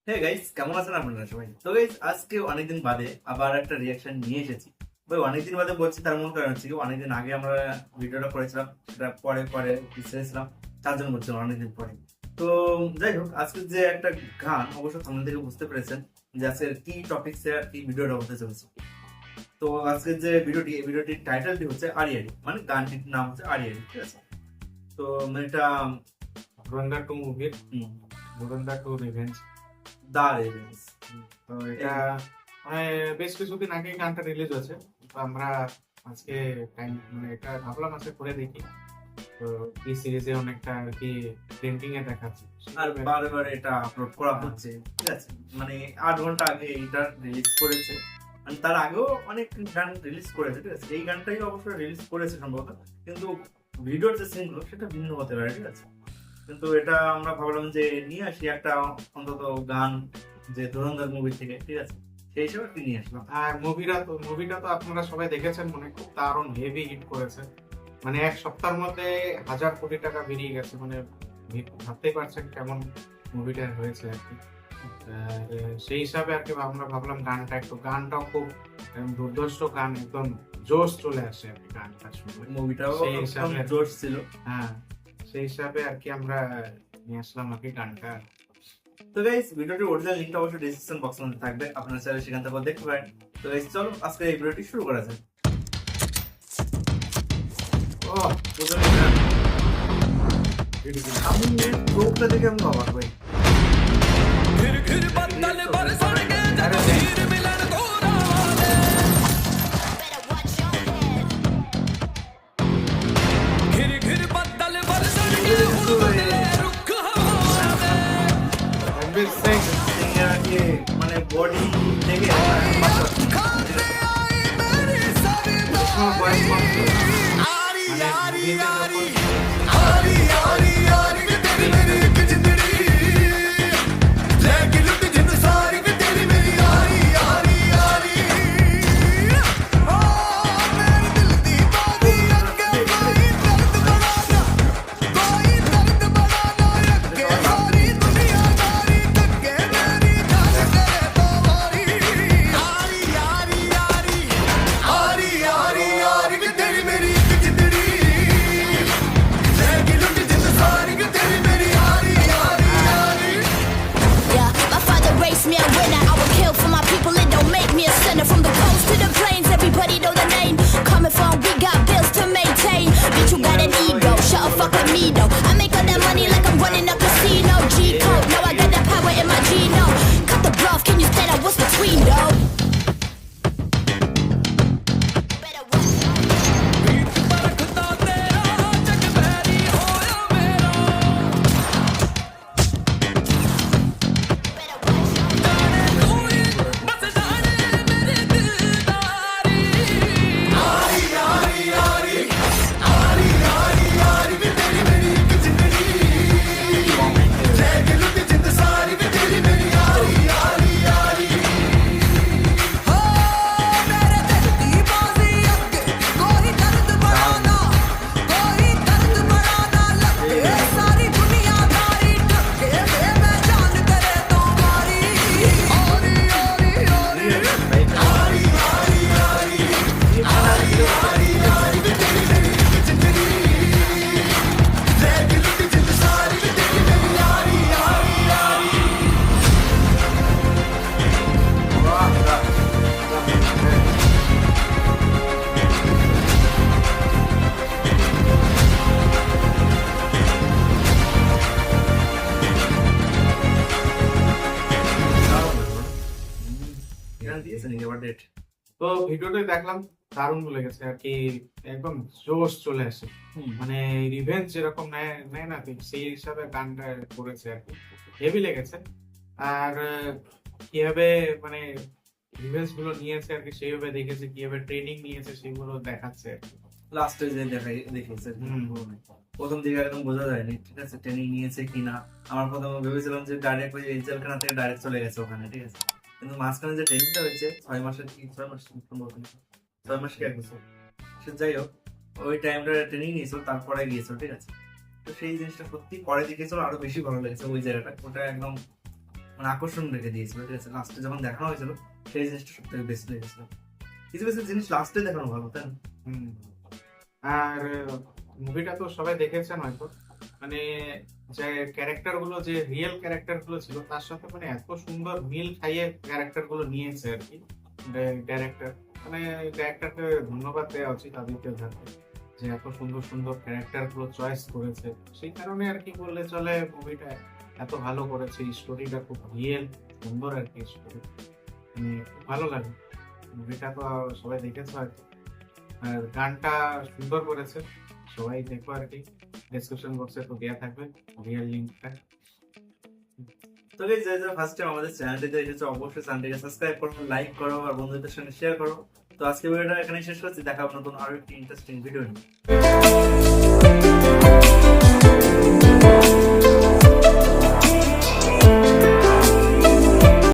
Hey guys, কেমন আছেন আপনারা সবাই? তো গাইস, আজকে অনেকদিন বাদে আবার একটা রিয়াকশন নিয়ে এসেছি। ভাই, অনেকদিন বাদে বলছি, তার মূল কারণ হচ্ছে কি, অনেকদিন আগে আমরা ভিডিওটা করেছিলাম, সেটা পরে পরে ছেড়েছিলাম, তার জন্য বলছিলাম অনেকদিন পরে। তো যাই হোক, আজকে যে একটা গান, অবশ্য সামনে থেকে বুঝতে পেরেছেন যে আজকের কি টপিক্সে আর কি ভিডিওটা হতে চলেছে। তো আজকের যে ভিডিওটি, এই ভিডিওটির টাইটেলটি হচ্ছে আড়িয়ারি, মানে গানটির নাম হচ্ছে আড়িয়ারি, ঠিক আছে? তো এটা ধুরন্ধর 2 মুভির ধুরন্ধর 2 রিভেঞ্জ। দা রেভেন্স। তো এটা মানে বেশ কিছুদিন আগে গানটা রিলিজ হয়েছে। তো আমরা আজকে টাইম মানে এটা ভাবলাম আজকে করে দেখি। তো এই সিরিজে অনেকটা আর কি ট্রেন্ডিং এ দেখাচ্ছে। আর বারে বারে এটা আপলোড করা হচ্ছে, ঠিক আছে? মানে 8 ঘন্টা আগে এটা রিলিজ করেছে, মানে তার আগেও অনেক গান রিলিজ করেছে, ঠিক আছে? এই গানটাই অবশ্যই রিলিজ করেছে সম্ভবত, কিন্তু ভিডিওর যে সিনগুলো সেটা ভিন্ন হতে পারে, ঠিক আছে? কিন্তু এটা আমরা ভাবলাম যে নিয়ে আসি একটা অন্তত গান, যে ধুরন্ধর মুভি থেকে, ঠিক আছে? সেই হিসেবে কি নিয়ে আসলাম। আর মুভিটা তো আপনারা সবাই দেখেছেন, মানে খুব দারুণ হেভি হিট করেছে। মানে এক সপ্তাহের মধ্যে 1,000 কোটি টাকা বেরিয়ে গেছে। মানে ভাবতেই পারছেন কেমন মুভিটা হয়েছে আর কি। আর সেই হিসাবে আর কি আমরা ভাবলাম গানটাও খুব দুর্ধর্ষ গান, একদম জোশ চলে আসে আর কি গানটা শুনে। মুভিটাও সেই হিসাবে জোশ ছিল। হ্যাঁ, সেই হিসাবে আর কি আমরা নিয়ে আসলাম আর কি গানটা। তো গাইস, ভিডিওটির অরিজিনাল লিংকটা অবশ্যই ডেসক্রিপশন বক্সের মধ্যে থাকবে, আপনারা চাইলে সেখান থেকে দেখতে পারেন। তো গাইস, চলো আজকে এই ভিডিওটি শুরু করা যাক। ও, প্রথমে গান। আমি চোখটা দেখে আমি অবাক ভাই। घिर घिर बदल बरसणगे जब हीर मिलन गोरा वाले घिर घिर बदल बरसणगे हुण बदले रुख हवाले রণবীর সিং সিঙ্গার আর কি, মানে বডি দেখে खाते आई मेरी सारी বয়স কম ছিল। आरी মানে आरी মুভিতে आरी যখন आरी आरी आरी तेरी मेरी एक जिंदड़ी लेकिन लुट जिंद सारी के तेरी मेरी आरी आरी आरी ओ मेरे दिल दी बाजी अक्के कोई दर्द बढ़ाना अक्के सारी दुनियादारी तक्के मेरी जान करे तो वारी आरी आरी आरी आरी आरी आरी के तेरी मेरी एक जिंदड़ी लेकिन लुट जिंद सारी के तेरी मेरी आरी आरी आरी Yeah, my father raised me a winner. I would kill for my people, it don't make me a sinner. From the coast to the plains, everybody know the name. Coming from, we got bills to maintain. Bitch, you got an ego, shut up, fuck with me though. I make all that money like I'm running a casino. G-code, now I got that power in my genome. Cut the bluff, can you stand up, what's between though? Better watch out. बीच परखता तेरा जग बैरी होया मेरा Better watch out. जाने तू ही बस जाने मेरी दिलदारी आरी आरी आरी आरी आरी आरी भी तेरी मेरी एक जिंदड़ी लेकिन लुट जिंद सारी भी तेरी मेरी आरी आरी आरी हो मेरे दिल दी बाजी अक्के कोई दर्द बढ़ाना लगे सारी दुनियादारी टक्के दे मैं जान करे तो मारी आरी आरी आरी आरी आरी आरी आरी आरी आरी भी तेरी मेरी एक जिंदड़ी लेकिन लुट जिंद सारी भी तेरी मेरी आरी आरी आरी গান দিয়েছে নাকি আবার ডেট? তো ভিডিওটা দেখলাম, দারুণ লেগেছে আর কি। একদম জোশ চলে আসে, মানে রিভেঞ্জ যেরকম নেয় নেয় না ঠিক সেই হিসাবে গানটা করেছে আর কি। হেভি লেগেছে। আর কিভাবে মানে রিভেঞ্জ গুলো নিয়েছে আর কি, সেইভাবে দেখেছে, কিভাবে ট্রেনিং নিয়েছে সেগুলো দেখাচ্ছে আর কি। লাস্টে যে দেখিয়েছে, প্রথম দিকে একদম বোঝা যায়নি, ঠিক আছে, ট্রেনিং নিয়েছে কিনা। আমার প্রথমে ভেবেছিলাম যে ডাইরেক্ট ওই জেলখানা থেকে ডাইরেক্ট চলে গেছে ওখানে, ঠিক আছে? কিন্তু মাঝখানে যে ট্রেনিংটা হয়েছে 6 মাসের, কি 6 মাস সম্ভবত না, 6 মাস কি 1 বছর, সে যাই হোক, ওই টাইমটা ট্রেনিং নিয়েছিল, তারপরে গিয়েছিল, ঠিক আছে? তো সেই জিনিসটা সত্যি পরে দেখেছিল, আরো বেশি ভালো লেগেছে ওই জায়গাটা। ওটা একদম মানে আকর্ষণ রেখে দিয়েছিল, ঠিক আছে। লাস্টে যখন দেখানো হয়েছিল সেই জিনিসটা সব থেকে বেশি লেগেছিল। কিছু কিছু জিনিস লাস্টে দেখানো ভালো, তাই না? হুম। আর মুভিটা তো সবাই দেখেছেন হয়তো, মানে যে ক্যারেক্টার গুলো, যে রিয়েল ক্যারেক্টার গুলো ছিল তার সাথে মানে এত সুন্দর মিল খাইয়ে ক্যারেক্টার গুলো নিয়েছে আর কি ডাইরেক্টর। মানে ডাইরেক্টরকে ধন্যবাদ দেওয়া উচিত আদিত্য ধারকে, যে এত সুন্দর সুন্দর ক্যারেক্টার গুলো চয়েস করেছে। সেই কারণে আর কি বললে চলে, মুভিটা এত ভালো করেছে। স্টোরিটা খুব রিয়েল, সুন্দর আর কি স্টোরি, মানে খুব ভালো লাগে। মুভিটা তো সবাই দেখেছে হয়তো, আর গানটা সুন্দর করেছে। সবাই দেখো আর কি, ডেসক্রিপশন বক্সে তো দেওয়া থাকবে রিয়েল লিঙ্কটা। তো গাইস, যারা ফার্স্ট টাইম আমাদের চ্যানেলটিতে এসেছো অবশ্যই চ্যানেলটিকে সাবস্ক্রাইব করো, লাইক করো আর বন্ধুদের সঙ্গে শেয়ার করো। তো আজকে ভিডিওটা এখানে শেষ করছি, দেখা হবে নতুন আরো একটি ইন্টারেস্টিং ভিডিও নিয়ে।